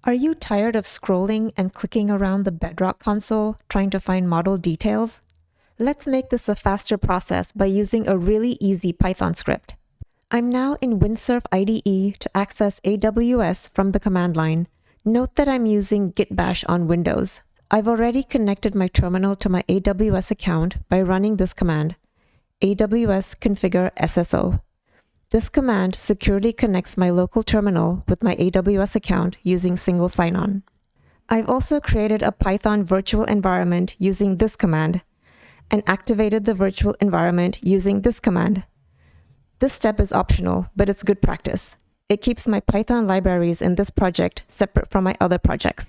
Are you tired of scrolling and clicking around the Bedrock console trying to find model details? Let's make this a faster process by using a really easy Python script. I'm now in Windsurf IDE to access AWS from the command line. Note that I'm using Git Bash on Windows. I've already connected my terminal to my AWS account by running this command, AWS configure SSO. This command securely connects my local terminal with my AWS account using single sign-on. I've also created a Python virtual environment using this command and activated the virtual environment using this command. This step is optional, but it's good practice. It keeps my Python libraries in this project separate from my other projects.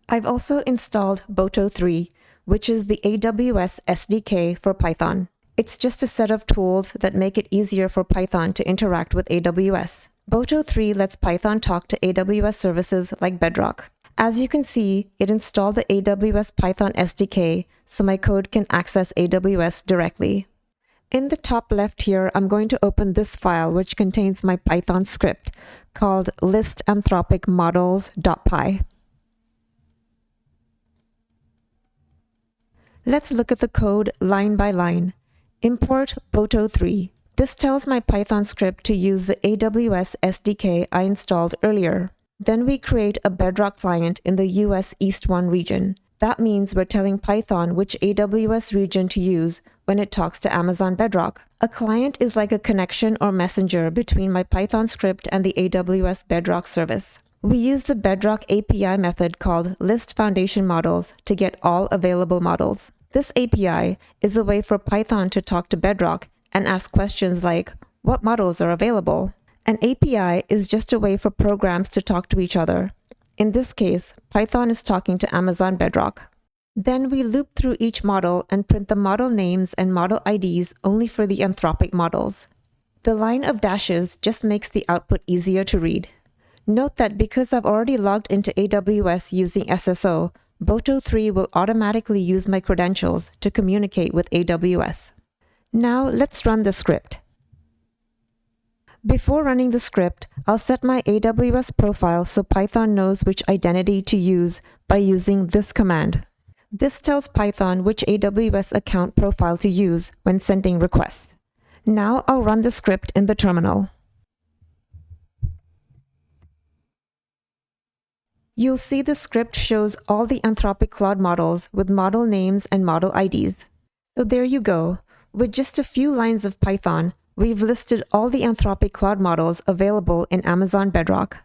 I've also installed Boto 3, which is the AWS SDK for Python. It's just a set of tools that make it easier for Python to interact with AWS. Boto 3 lets Python talk to AWS services like Bedrock. As you can see, it installed the AWS Python SDK, so my code can access AWS directly. In the top left here, I'm going to open this file, which contains my Python script called list_anthropic_models.py. Let's look at the code line by line. Import Boto 3. This tells my Python script to use the AWS SDK I installed earlier. Then we create a Bedrock client in the US East 1 region. That means we're telling Python which AWS region to use when it talks to Amazon Bedrock. A client is like a connection or messenger between my Python script and the AWS Bedrock service. We use the Bedrock API method called list_foundation_models to get all available models. This API is a way for Python to talk to Bedrock and ask questions like, what models are available? An API is just a way for programs to talk to each other. In this case, Python is talking to Amazon Bedrock. Then we loop through each model and print the model names and model IDs only for the Anthropic models. The line of dashes just makes the output easier to read. Note that because I've already logged into AWS using SSO, Boto 3 will automatically use my credentials to communicate with AWS. Now let's run the script. Before running the script, I'll set my AWS profile so Python knows which identity to use by using this command. This tells Python which AWS account profile to use when sending requests. Now I'll run the script in the terminal. You'll see the script shows all the Anthropic Claude models with model names and model IDs. So there you go. With just a few lines of Python, we've listed all the Anthropic Claude models available in Amazon Bedrock.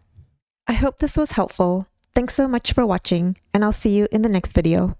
I hope this was helpful. Thanks so much for watching, and I'll see you in the next video.